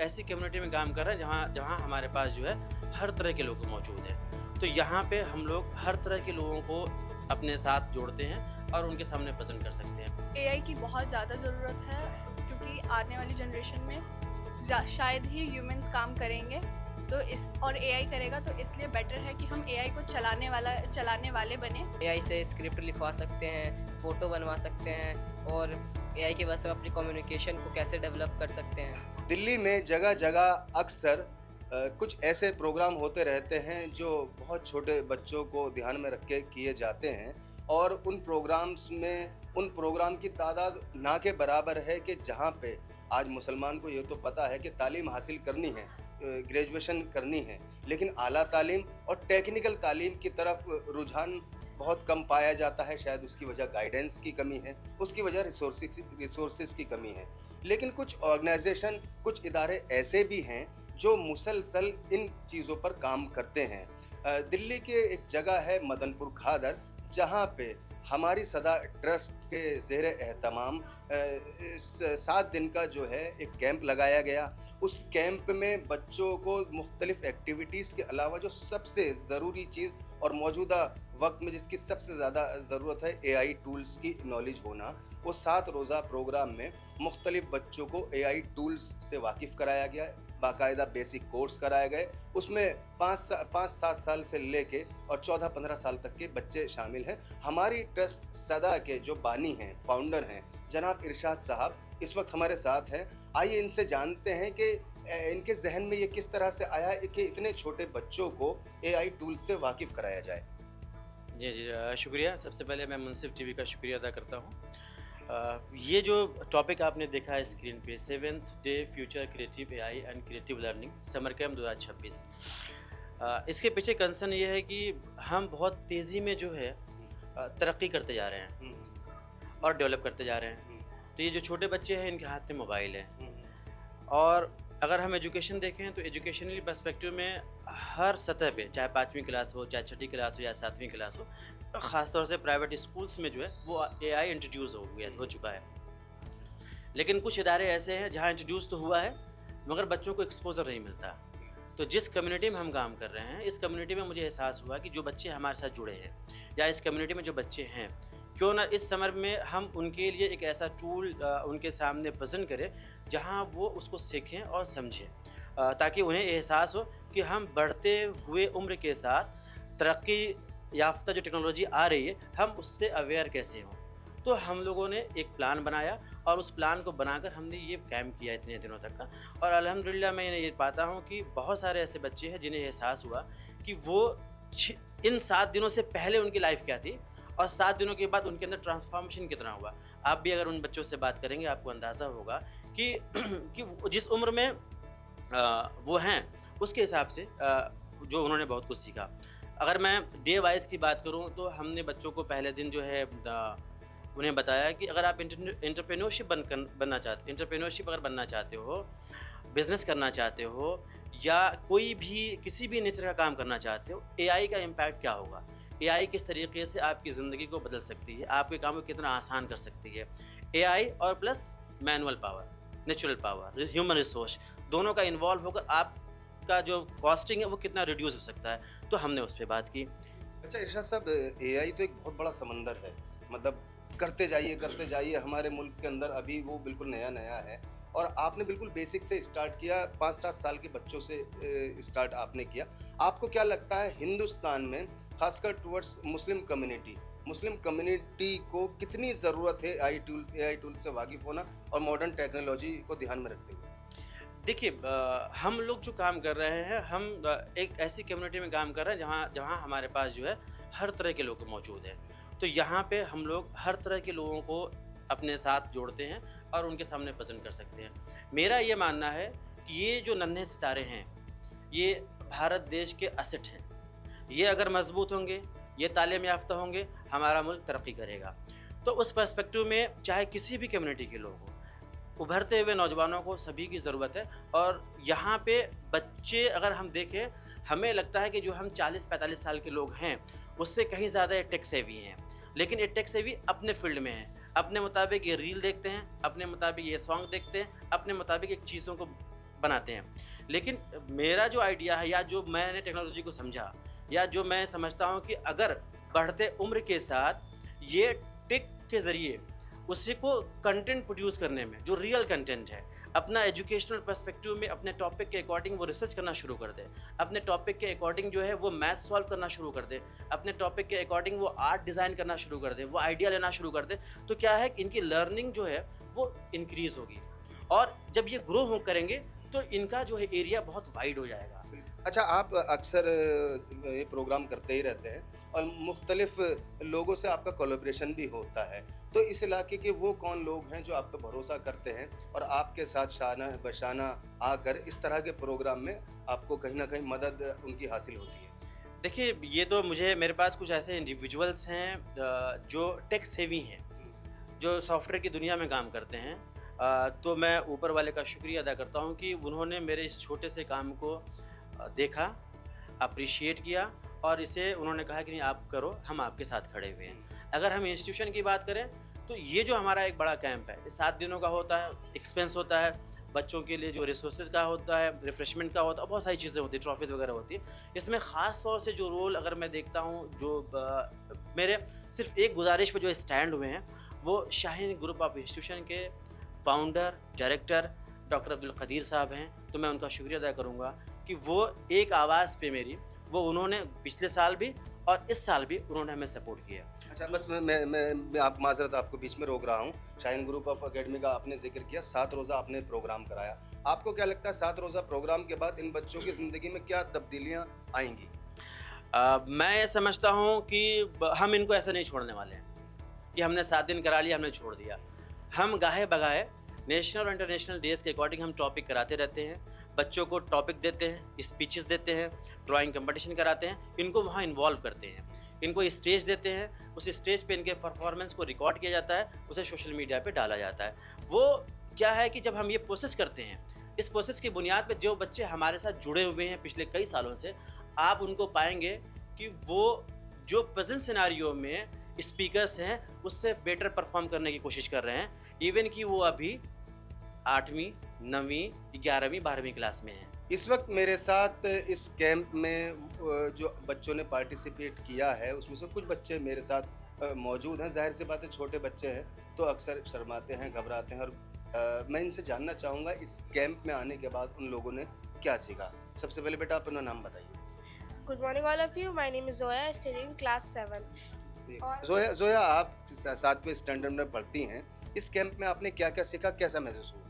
ऐसी कम्युनिटी में काम कर रहे हैं जहाँ जहाँ हमारे पास जो है हर तरह के लोग मौजूद हैं। तो यहाँ पे हम लोग हर तरह के लोगों को अपने साथ जोड़ते हैं और उनके सामने प्रेज़ेंट कर सकते हैं। एआई की बहुत ज़्यादा ज़रूरत है क्योंकि आने वाली जनरेशन में शायद ही ह्यूमंस काम करेंगे, तो इस और एआई करेगा, तो इसलिए बेटर है कि हम एआई को चलाने वाले बने। एआई से स्क्रिप्ट लिखवा सकते हैं, फ़ोटो बनवा सकते हैं और एआई की वजह से अपनी कम्युनिकेशन को कैसे डेवलप कर सकते हैं। दिल्ली में जगह जगह अक्सर कुछ ऐसे प्रोग्राम होते रहते हैं जो बहुत छोटे बच्चों को ध्यान में रख के किए जाते हैं और उन प्रोग्राम की तादाद ना के बराबर है कि जहाँ पे आज मुसलमान को ये तो पता है कि तालीम हासिल करनी है, ग्रेजुएशन करनी है, लेकिन आला तालीम और टेक्निकल तालीम की तरफ रुझान बहुत कम पाया जाता है। शायद उसकी वजह गाइडेंस की कमी है, उसकी वजह रिसोर्सेज की कमी है। लेकिन कुछ ऑर्गेनाइजेशन, कुछ इदारे ऐसे भी हैं जो मुसलसल इन चीज़ों पर काम करते हैं। दिल्ली के एक जगह है मदनपुर खादर, जहाँ पे हमारी सदा ट्रस्ट के ज़ेर एहतमाम 7 दिन का जो है एक कैंप लगाया गया। उस कैंप में बच्चों को मुख्तलिफ़ एक्टिविटीज़ के अलावा जो सबसे ज़रूरी चीज़ और मौजूदा वक्त में जिसकी सबसे ज़्यादा ज़रूरत है, एआई टूल्स की नॉलेज होना, वो 7 रोज़ा प्रोग्राम में मुख्तलिफ़ बच्चों को एआई टूल्स से वाकिफ़ कराया गया, बाकायदा बेसिक कोर्स कराए गए। उसमें 5-7 साल से लेके और 14-15 साल तक के बच्चे शामिल हैं। हमारी ट्रस्ट सदा के जो बानी हैं, फाउंडर हैं, जनाब इरशाद साहब इस वक्त हमारे साथ हैं। आइए इनसे जानते हैं कि इनके जहन में ये किस तरह से आया कि इतने छोटे बच्चों को एआई टूल से वाकिफ़ कराया जाए। जी, शुक्रिया। सबसे पहले मैं मुनसिफ टीवी का शुक्रिया अदा करता हूँ। ये जो टॉपिक आपने देखा है स्क्रीन पे, 7th day future creative AI and creative learning summer camp 2026, इसके पीछे कंसर्न ये है कि हम बहुत तेज़ी में जो है तरक्की करते जा रहे हैं और डेवलप करते जा रहे हैं। तो ये जो छोटे बच्चे हैं इनके हाथ में मोबाइल है, और अगर हम एजुकेशन देखें तो एजुकेशनली पर्सपेक्टिव में हर सतह पे, चाहे 5वीं क्लास हो, चाहे 6ठी क्लास हो या 7वीं क्लास हो, ख़ासतौर से प्राइवेट स्कूल्स में जो है वो एआई इंट्रोड्यूस हो चुका है। लेकिन कुछ इदारे ऐसे हैं जहाँ इंट्रोड्यूस तो हुआ है मगर बच्चों को एक्सपोजर नहीं मिलता। तो जिस कम्युनिटी में हम काम कर रहे हैं, इस कम्युनिटी में मुझे एहसास हुआ कि जो बच्चे हमारे साथ जुड़े हैं या इस कम्युनिटी में जो बच्चे हैं, क्यों ना इस समर में हम उनके लिए एक ऐसा टूल उनके सामने प्रेजेंट करें जहां वो उसको सीखें और समझें, ताकि उन्हें एहसास हो कि हम बढ़ते हुए उम्र के साथ तरक्की याफ्ता जो टेक्नोलॉजी आ रही है, हम उससे अवेयर कैसे हों। तो हम लोगों ने एक प्लान बनाया और उस प्लान को बनाकर हमने ये कैंप किया इतने दिनों तक का, और अल्हम्दुलिल्लाह मैं ये पाता हूँ कि बहुत सारे ऐसे बच्चे हैं जिन्हें एहसास हुआ कि वो इन 7 दिनों से पहले उनकी लाइफ क्या थी और 7 दिनों के बाद उनके अंदर ट्रांसफॉर्मेशन कितना हुआ। आप भी अगर उन बच्चों से बात करेंगे आपको अंदाज़ा होगा कि जिस उम्र में वो हैं उसके हिसाब से जो उन्होंने बहुत कुछ सीखा। अगर मैं डे वाइज की बात करूं तो हमने बच्चों को पहले दिन जो है उन्हें बताया कि अगर आप एंटरप्रेन्योरशिप अगर बनना चाहते हो, बिज़नेस करना चाहते हो या कोई भी किसी भी नेचर का काम करना चाहते हो, एआई का इम्पैक्ट क्या होगा, एआई किस तरीके से आपकी ज़िंदगी को बदल सकती है, आपके काम को कितना आसान कर सकती है। एआई और plus manual power, natural power, human resource, दोनों का इन्वॉल्व होकर आपका जो कॉस्टिंग है वो कितना रिड्यूस हो सकता है। तो हमने उस पर बात की। अच्छा इरशाद साहब, एआई तो एक बहुत बड़ा समंदर है, मतलब करते जाइए। हमारे मुल्क के अंदर अभी वो बिल्कुल नया है और आपने बिल्कुल बेसिक से स्टार्ट किया, 5-7 साल के बच्चों से स्टार्ट आपने किया। आपको क्या लगता है हिंदुस्तान में खासकर टुवर्ड्स मुस्लिम कम्युनिटी को कितनी ज़रूरत है एआई टूल्स से वाकिफ़ होना और मॉडर्न टेक्नोलॉजी को ध्यान में रखते हुए? देखिए, हम लोग जो काम कर रहे हैं, हम एक ऐसी कम्युनिटी में काम कर रहे हैं जहाँ हमारे पास जो है हर तरह के लोग मौजूद हैं। तो यहाँ पे हम लोग हर तरह के लोगों को अपने साथ जोड़ते हैं और उनके सामने प्रेजेंट कर सकते हैं। मेरा ये मानना है कि ये जो नन्हे सितारे हैं ये भारत देश के असेट हैं। ये अगर मजबूत होंगे, ये तालीम याफ्ता होंगे, हमारा मुल्क तरक्की करेगा। तो उस पर्सपेक्टिव में चाहे किसी भी कम्युनिटी के लोग हों, उभरते हुए नौजवानों को सभी की ज़रूरत है। और यहाँ पे बच्चे अगर हम देखें, हमें लगता है कि जो हम 40-45 साल के लोग हैं उससे कहीं ज़्यादा टेक सेवी हैं, लेकिन ये टेक सेवी अपने फील्ड में है, अपने मुताबिक ये रील देखते हैं, अपने मुताबिक ये सॉन्ग देखते हैं, अपने मुताबिक एक चीज़ों को बनाते हैं। लेकिन मेरा जो आइडिया है या जो मैंने टेक्नोलॉजी को समझा या जो मैं समझता हूँ कि अगर बढ़ते उम्र के साथ ये टेक के ज़रिए उसी को कंटेंट प्रोड्यूस करने में जो रियल कंटेंट है, अपना एजुकेशनल पर्सपेक्टिव में अपने टॉपिक के अकॉर्डिंग वो रिसर्च करना शुरू कर दे, अपने टॉपिक के अकॉर्डिंग जो है वो मैथ सॉल्व करना शुरू कर दे, अपने टॉपिक के अकॉर्डिंग वो आर्ट डिज़ाइन करना शुरू कर दे, वो आइडिया लेना शुरू कर दे, तो क्या है कि इनकी लर्निंग जो है वो इंक्रीज़ होगी और जब ये ग्रो हो करेंगे तो इनका जो है एरिया बहुत वाइड हो जाएगा। अच्छा, आप अक्सर ये प्रोग्राम करते ही रहते हैं और मुख्तलिफ लोगों से आपका कोलैबोरेशन भी होता है, तो इस इलाके के वो कौन लोग हैं जो आप पे भरोसा करते हैं और आपके साथ शाना बशाना आकर इस तरह के प्रोग्राम में आपको कहीं ना कहीं मदद उनकी हासिल होती है? देखिए, ये तो मेरे पास कुछ ऐसे इंडिविजुअल्स हैं जो टेक सेवी हैं, जो सॉफ्टवेयर की दुनिया में काम करते हैं। तो मैं ऊपर वाले का शुक्रिया अदा करता हूँ कि उन्होंने मेरे इस छोटे से काम को देखा, अप्रिशिएट किया और इसे उन्होंने कहा कि नहीं आप करो, हम आपके साथ खड़े हुए हैं। अगर हम इंस्टीट्यूशन की बात करें तो ये जो हमारा एक बड़ा कैंप है, ये 7 दिनों का होता है, एक्सपेंस होता है, बच्चों के लिए जो रिसोर्सेज का होता है, रिफ्रेशमेंट का होता है, बहुत सारी चीज़ें होती हैं, ट्रॉफीज़ वगैरह होती है। इसमें ख़ास तौर से जो रोल अगर मैं देखता हूँ, जो मेरे सिर्फ एक गुजारिश पे जो स्टैंड हुए हैं, वो शाहीन ग्रुप ऑफ इंस्टीट्यूशन के founder director doctor Abdul Qadir sahab हैं। तो मैं उनका शुक्रिया अदा करूँगा कि वो एक आवाज़ पे मेरी वो उन्होंने पिछले साल भी और इस साल भी उन्होंने हमें सपोर्ट किया। अच्छा, बस मैं आप माजरत आपको बीच में रोक रहा हूँ। शाहीन ग्रुप ऑफ एकेडमी का आपने जिक्र किया, 7 रोज़ा आपने प्रोग्राम कराया। आपको क्या लगता है 7 रोज़ा प्रोग्राम के बाद इन बच्चों की ज़िंदगी में क्या तब्दीलियाँ आएंगी? मैं ये समझता हूँ कि हम इनको ऐसे नहीं छोड़ने वाले हैं कि हमने 7 दिन करा लिया, हमने छोड़ दिया। हम गाहे बगाए नेशनल और इंटरनेशनल डेज़ के अकॉर्डिंग हम टॉपिक कराते रहते हैं, बच्चों को टॉपिक देते हैं, स्पीचेस देते हैं, ड्राइंग कंपटीशन कराते हैं, इनको वहाँ इन्वॉल्व करते हैं, इनको स्टेज देते हैं, उस स्टेज पे इनके परफॉर्मेंस को रिकॉर्ड किया जाता है, उसे सोशल मीडिया पे डाला जाता है। वो क्या है कि जब हम ये प्रोसेस करते हैं, इस प्रोसेस की बुनियाद पे जो बच्चे हमारे साथ जुड़े हुए हैं पिछले कई सालों से, आप उनको पाएंगे कि वो जो प्रेजेंट सिनारियो में स्पीकर्स हैं उससे बेटर परफॉर्म करने की कोशिश कर रहे हैं, इवन कि वो अभी 8वीं 9वीं 11वीं 12वीं क्लास में हैं। इस वक्त मेरे साथ इस कैंप में जो बच्चों ने पार्टिसिपेट किया है उसमें से कुछ बच्चे मेरे साथ मौजूद हैं। जाहिर सी बात है, छोटे बच्चे हैं तो अक्सर शर्माते हैं, घबराते हैं और मैं इनसे जानना चाहूँगा इस कैंप में आने के बाद उन लोगों ने क्या सीखा। सबसे पहले बेटा अपना नाम बताइए। Good morning all of you. My name is Zoya, studying class 7. Zoya, आप 7वें स्टैंडर्ड में पढ़ती हैं। इस कैंप में आपने क्या क्या सीखा, कैसा महसूस हुआ?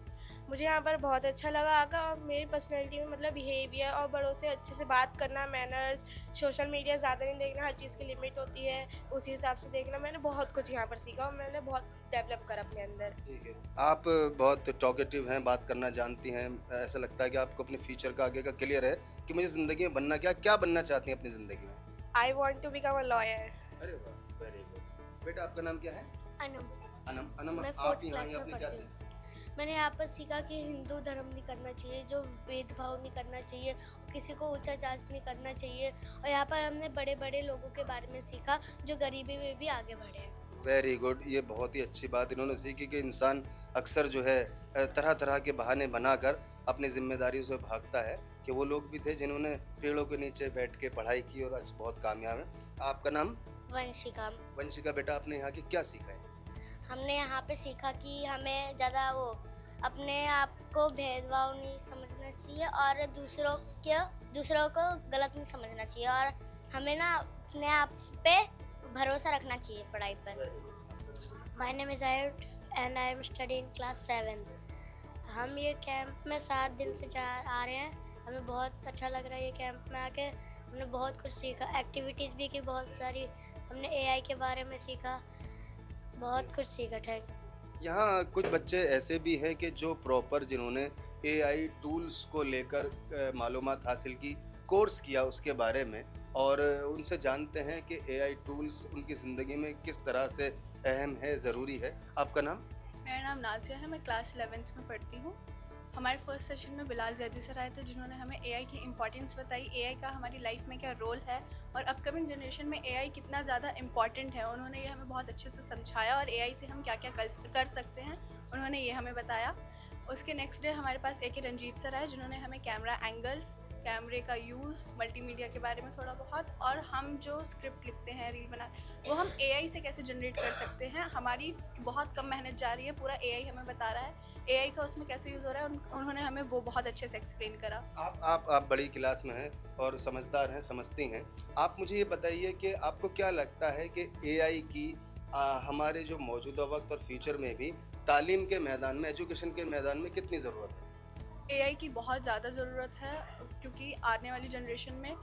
मुझे यहाँ पर बहुत अच्छा लगा आकर और मेरी पर्सनैलिटी में मतलब बिहेवियर और बड़ों से अच्छे से बात करना, मैनर्स, सोशल मीडिया ज़्यादा नहीं देखना, हर चीज़ की लिमिट होती है, उसी हिसाब से देखना। मैंने बहुत कुछ यहाँ पर सीखा और मैंने बहुत डेवलप करा अपने अंदर। ठीक है, आप बहुत टॉकेटिव हैं, बात करना जानती हैं। ऐसा लगता है कि आपको अपने फ्यूचर का आगे का क्लियर है कि मुझे ज़िंदगी में बनना क्या बनना चाहती हैं अपनी ज़िंदगी में? I want to become a lawyer. अरे वाह, वेरी गुड। बेटा आपका नाम क्या है? अनम। मैं आप 4th यहाँ क्लास में आपने क्या पढ़ती हूँ। सीखा? मैंने यहाँ पर सीखा कि हिंदू धर्म नहीं करना चाहिए, जो भेदभाव नहीं करना चाहिए, किसी को ऊंचा जांच नहीं करना चाहिए। और यहाँ पर हमने बड़े बड़े लोगों के बारे में सीखा जो गरीबी में भी आगे बढ़े हैं। वेरी गुड, ये बहुत ही अच्छी बात इन्होंने सीखी कि इंसान अक्सर जो है तरह तरह के बहाने बनाकर अपनी जिम्मेदारियों से भागता है, कि वो लोग भी थे जिन्होंने पेड़ों के नीचे बैठ के पढ़ाई की और आज बहुत कामयाब है। आपका नाम? वंशिका। वंशिका, बेटा आपने यहाँ की क्या सीखा है? हमने यहाँ पे सीखा कि हमें ज़्यादा वो अपने आप को भेदभाव नहीं समझना चाहिए और दूसरों को गलत नहीं समझना चाहिए और हमें ना अपने आप पे भरोसा रखना चाहिए पढ़ाई पर। माय नेम इज़ आयुट and I am studying class 7। हम ये कैंप में 7 दिन से आ रहे हैं। हमें बहुत अच्छा लग रहा है ये कैंप में आके। हमने बहुत कुछ सीखा, एक्टिविटीज़ भी की बहुत सारी, हमने एआई के बारे में सीखा, बहुत कुछ सीखा। Thank you. यहाँ कुछ बच्चे ऐसे भी हैं कि जो प्रॉपर जिन्होंने एआई टूल्स को लेकर मालूमात हासिल की, कोर्स किया उसके बारे में, और उनसे जानते हैं कि एआई टूल्स उनकी ज़िंदगी में किस तरह से अहम है, ज़रूरी है। आपका नाम? मेरा नाम नाजिया है, मैं क्लास 11th में पढ़ती हूँ। हमारे फर्स्ट सेशन में बिलाल जैदी सर आए थे जिन्होंने हमें एआई की इंपॉर्टेंस बताई, एआई का हमारी लाइफ में क्या रोल है और अपकमिंग जनरेशन में एआई कितना ज़्यादा इम्पॉर्टेंट है। उन्होंने ये हमें बहुत अच्छे से समझाया और एआई से हम क्या क्या कर सकते हैं उन्होंने ये हमें बताया। उसके नेक्स्ट डे हमारे पास ए के रंजीत सर आए, जिन्होंने हमें कैमरा एंगल्स, कैमरे का यूज़, मल्टीमीडिया के बारे में थोड़ा बहुत, और हम जो स्क्रिप्ट लिखते हैं, रील बना, वो हम एआई से कैसे जनरेट कर सकते हैं। हमारी बहुत कम मेहनत जा रही है, पूरा एआई हमें बता रहा है एआई का उसमें कैसे यूज़ हो रहा है। उन्होंने हमें वो बहुत अच्छे से एक्सप्लेन करा। आप बड़ी क्लास में हैं और समझदार हैं, समझती हैं। आप मुझे ये बताइए कि आपको क्या लगता है कि एआई की हमारे जो मौजूदा वक्त और फ्यूचर में भी तालीम के मैदान में, एजुकेशन के मैदान में कितनी ज़रूरत है? एआई की बहुत ज़्यादा ज़रूरत है, क्योंकि आने वाली जनरेशन में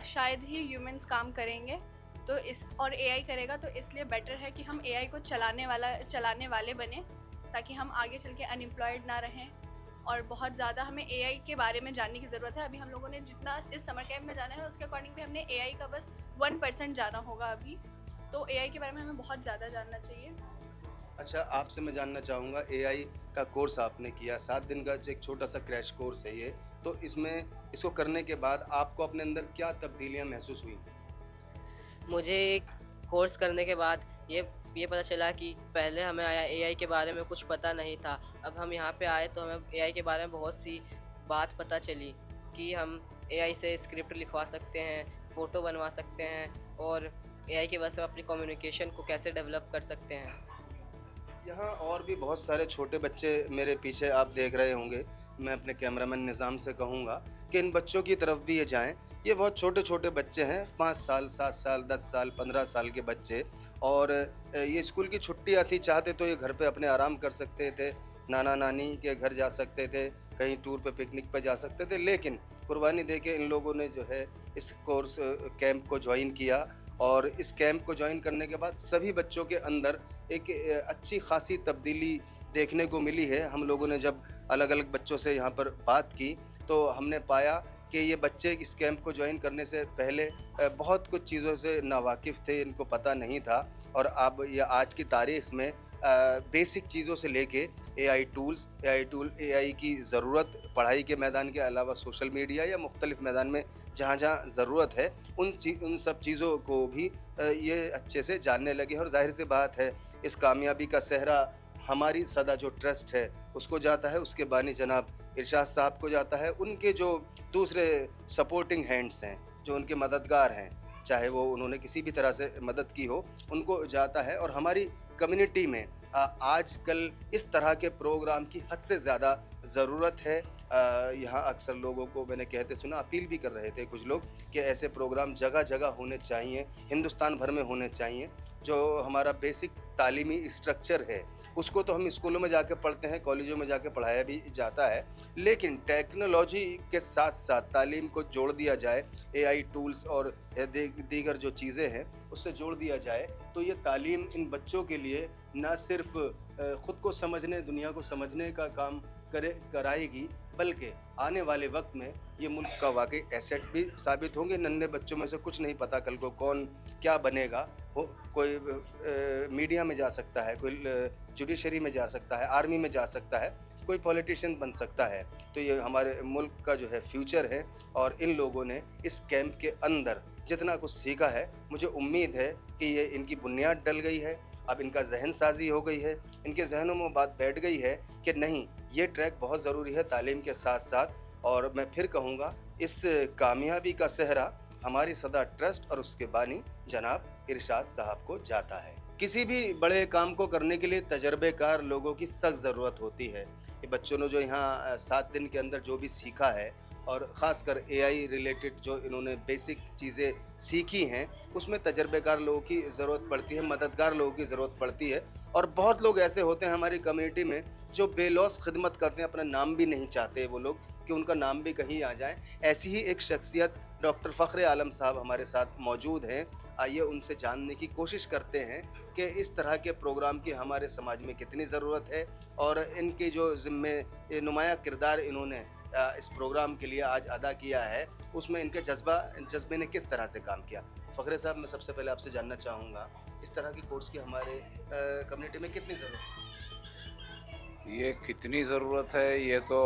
शायद ही ह्यूमंस काम करेंगे, तो और एआई करेगा, तो इसलिए बेटर है कि हम एआई को चलाने वाले बने, ताकि हम आगे चल के अनएम्प्लॉयड ना रहें। और बहुत ज़्यादा हमें एआई के बारे में जानने की ज़रूरत है। अभी हम लोगों ने जितना इस समर कैंप में जाना है, उसके अकॉर्डिंग भी हमने एआई का बस 1% जाना होगा अभी, तो एआई के बारे में हमें बहुत ज़्यादा जानना चाहिए। अच्छा, आपसे मैं जानना चाहूँगा, एआई का कोर्स आपने किया, 7 दिन का जो एक छोटा सा क्रैश कोर्स है ये, तो इसको करने के बाद आपको अपने अंदर क्या तब्दीलियाँ महसूस हुई? मुझे कोर्स करने के बाद ये पता चला कि पहले हमें एआई के बारे में कुछ पता नहीं था। अब हम यहाँ पे आए तो हमें एआई के बारे में बहुत सी बात पता चली कि हम एआई से स्क्रिप्ट लिखवा सकते हैं, फ़ोटो बनवा सकते हैं, और एआई की वजह से अपनी कम्युनिकेशन को कैसे डेवलप कर सकते हैं। यहाँ और भी बहुत सारे छोटे बच्चे मेरे पीछे आप देख रहे होंगे। मैं अपने कैमरामैन निज़ाम से कहूँगा कि इन बच्चों की तरफ भी ये जाएं। ये बहुत छोटे छोटे बच्चे हैं, 5 साल, 7 साल, 10 साल, 15 साल के बच्चे, और ये स्कूल की छुट्टी आती, चाहते तो ये घर पे अपने आराम कर सकते थे, नाना नानी के घर जा सकते थे, कहीं टूर पे पिकनिक पे जा सकते थे, लेकिन कुर्बानी दे के इन लोगों ने जो है इस कोर्स कैंप को ज्वाइन किया। और इस कैंप को ज्वाइन करने के बाद सभी बच्चों के अंदर एक अच्छी खासी तब्दीली देखने को मिली है। हम लोगों ने जब अलग अलग बच्चों से यहाँ पर बात की तो हमने पाया कि ये बच्चे इस कैंप को ज्वाइन करने से पहले बहुत कुछ चीज़ों से नावाकिफ़ थे, इनको पता नहीं था, और अब ये आज की तारीख़ में बेसिक चीज़ों से लेके एआई की ज़रूरत पढ़ाई के मैदान के अलावा सोशल मीडिया या मुख्तलिफ़ मैदान में जहाँ जहाँ ज़रूरत है उन सब चीज़ों को भी ये अच्छे से जानने लगे हैं। और जाहिर सी बात है, इस कामयाबी का सेहरा हमारी सदा जो ट्रस्ट है उसको जाता है, उसके बानी जनाब इरशाद साहब को जाता है, उनके जो दूसरे सपोर्टिंग हैंड्स हैं, जो उनके मददगार हैं, चाहे वो उन्होंने किसी भी तरह से मदद की हो, उनको जाता है। और हमारी कम्युनिटी में आजकल इस तरह के प्रोग्राम की हद से ज़्यादा ज़रूरत है। यहाँ अक्सर लोगों को मैंने कहते सुना, अपील भी कर रहे थे कुछ लोग कि ऐसे प्रोग्राम जगह जगह होने चाहिए, हिंदुस्तान भर में होने चाहिए। जो हमारा बेसिक तालीमी स्ट्रक्चर है उसको तो हम स्कूलों में जाके पढ़ते हैं, कॉलेजों में जाके पढ़ाया भी जाता है, लेकिन टेक्नोलॉजी के साथ साथ तालीम को जोड़ दिया जाए, एआई टूल्स और दीगर जो चीज़ें हैं उससे जोड़ दिया जाए, तो ये तालीम इन बच्चों के लिए न सिर्फ ख़ुद को समझने, दुनिया को समझने का काम कराएगी, बल्कि आने वाले वक्त में ये मुल्क का वाकई एसेट भी साबित होंगे। नन्हे बच्चों में से कुछ नहीं पता कल को कौन क्या बनेगा, कोई मीडिया में जा सकता है, कोई जुडिशरी में जा सकता है, आर्मी में जा सकता है, कोई पॉलिटिशियन बन सकता है। तो ये हमारे मुल्क का जो है फ्यूचर है, और इन लोगों ने इस कैंप के अंदर जितना कुछ सीखा है, मुझे उम्मीद है कि ये इनकी बुनियाद डल गई है, अब इनका जहन साजी हो गई है, इनके जहनों में बात बैठ गई है कि नहीं, ये ट्रैक बहुत ज़रूरी है तालीम के साथ साथ। और मैं फिर कहूँगा, इस कामयाबी का सेहरा हमारी सदा ट्रस्ट और उसके बानी जनाब इरशाद साहब को जाता है। किसी भी बड़े काम को करने के लिए तजर्बेकार लोगों की सख्त ज़रूरत होती है। ये बच्चों ने जो यहाँ 7 दिन के अंदर जो भी सीखा है, और ख़ासकर एआई रिलेटेड जो इन्होंने बेसिक चीज़ें सीखी हैं, उसमें तजर्बेकार लोगों की ज़रूरत पड़ती है, मददगार लोगों की ज़रूरत पड़ती है। और बहुत लोग ऐसे होते हैं हमारी कम्युनिटी में जो बेलौस खिदमत करते हैं, अपना नाम भी नहीं चाहते वो लोग कि उनका नाम भी कहीं आ जाए। ऐसी ही एक शख्सियत डॉक्टर फ़ख्र आलम साहब हमारे साथ मौजूद हैं। आइए उनसे जानने की कोशिश करते हैं कि इस तरह के प्रोग्राम की हमारे समाज में कितनी ज़रूरत है, और इनके जो ज़िम्मे नुमाया किरदार इन्होंने इस प्रोग्राम के लिए आज अदा किया है, उसमें इनके जज्बे ने किस तरह से काम किया। फ़ख्र साहब, मैं सबसे पहले आपसे जानना चाहूँगा, इस तरह की कोर्स की हमारे कम्युनिटी में कितनी ज़रूरत है? ये कितनी ज़रूरत है ये तो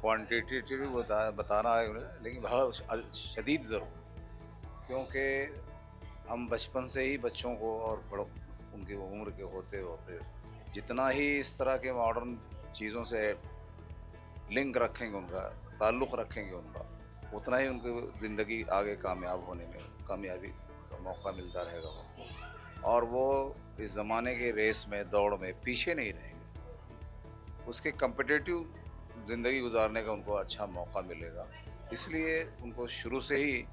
क्वांटिटेटिव बताना है, लेकिन बहुत शदीद ज़रूरत, क्योंकि हम बचपन से ही बच्चों को और बड़ों उनकी उम्र के होते होते जितना ही इस तरह के मॉडर्न चीज़ों से लिंक रखेंगे, उनका ताल्लुक़ रखेंगे उनका, उतना ही उनकी ज़िंदगी आगे कामयाब होने में कामयाबी का मौका मिलता रहेगा उनको, और वो इस ज़माने के रेस में, दौड़ में पीछे नहीं रहेंगे। उसके कम्पिटिटिव ज़िंदगी गुजारने का उनको अच्छा मौका मिलेगा। इसलिए उनको शुरू से ही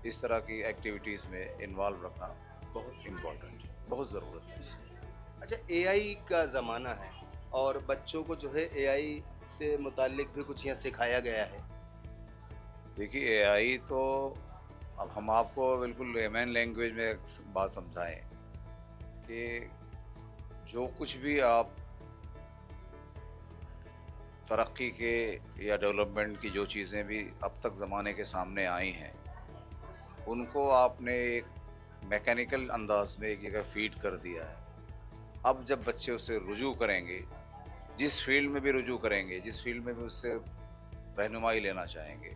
इस तरह की एक्टिविटीज़ में इन्वॉल्व रखना बहुत इम्पोर्टेंट है, बहुत ज़रूरत है इसकी। अच्छा, एआई का ज़माना है और बच्चों को जो है एआई से मुताल्लिक भी कुछ यहाँ सिखाया गया है। देखिए, एआई तो अब हम आपको बिल्कुल लेमन लैंग्वेज में एक बात समझाएं कि जो कुछ भी आप तरक्की के या डेवलपमेंट की जो चीज़ें भी अब तक ज़माने के सामने आई हैं, उनको आपने एक मैकेनिकल अंदाज में एक जगह फीड कर दिया है। अब जब बच्चे उससे रुजू करेंगे, जिस फील्ड में भी रुजू करेंगे, जिस फील्ड में भी उससे रहनुमाई लेना चाहेंगे,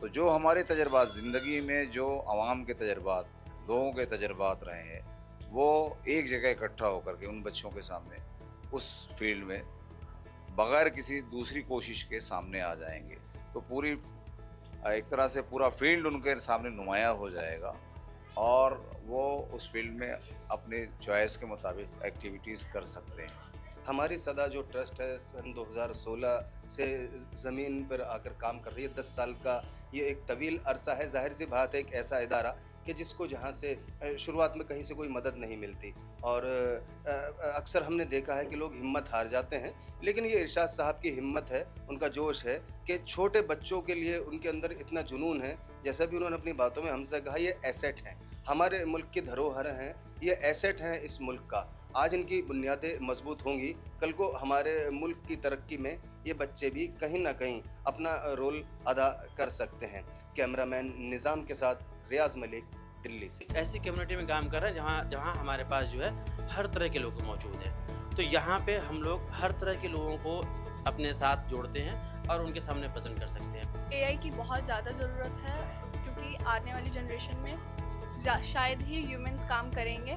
तो जो हमारे तजर्बात ज़िंदगी में, जो आवाम के तजर्बात, लोगों के तजर्बात रहे हैं, वो एक जगह इकट्ठा होकर के उन बच्चों के सामने उस फील्ड में बग़ैर किसी दूसरी कोशिश के सामने आ जाएंगे। तो पूरी एक तरह से पूरा फील्ड उनके सामने नुमाया हो जाएगा और वो उस फील्ड में अपने चॉइस के मुताबिक एक्टिविटीज़ कर सकते हैं। हमारी सदा जो ट्रस्ट है सन 2016 से ज़मीन पर आकर काम कर रही है। 10 साल का ये एक तवील अरसा है। ज़ाहिर सी बात है, एक ऐसा इदारा कि जिसको जहाँ से शुरुआत में कहीं से कोई मदद नहीं मिलती और अक्सर हमने देखा है कि लोग हिम्मत हार जाते हैं, लेकिन ये इरशाद साहब की हिम्मत है, उनका जोश है कि छोटे बच्चों के लिए उनके अंदर इतना जुनून है। जैसा भी उन्होंने अपनी बातों में हमसे कहा, ये एसेट हैं, हमारे मुल्क की धरोहर हैं, ये एसेट हैं इस मुल्क का। आज इनकी बुनियादें मजबूत होंगी, कल को हमारे मुल्क की तरक्की में ये बच्चे भी कहीं ना कहीं अपना रोल अदा कर सकते हैं। कैमरामैन निज़ाम के साथ रियाज मलिक, दिल्ली से। ऐसी कम्युनिटी में काम कर रहे हैं जहाँ हमारे पास जो है हर तरह के लोग मौजूद हैं। तो यहाँ पे हम लोग हर तरह के लोगों को अपने साथ जोड़ते हैं और उनके सामने प्रेजेंट कर सकते हैं। एआई की बहुत ज़्यादा ज़रूरत है क्योंकि आने वाली जनरेशन में शायद ही ह्यूमंस काम करेंगे,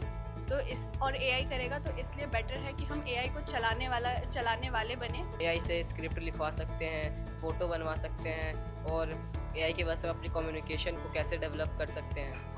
तो इस और एआई करेगा, तो इसलिए बेटर है कि हम एआई को चलाने वाले बने। एआई से स्क्रिप्ट लिखवा सकते हैं, फ़ोटो बनवा सकते हैं और एआई की वजह से अपनी कम्युनिकेशन को कैसे डेवलप कर सकते हैं।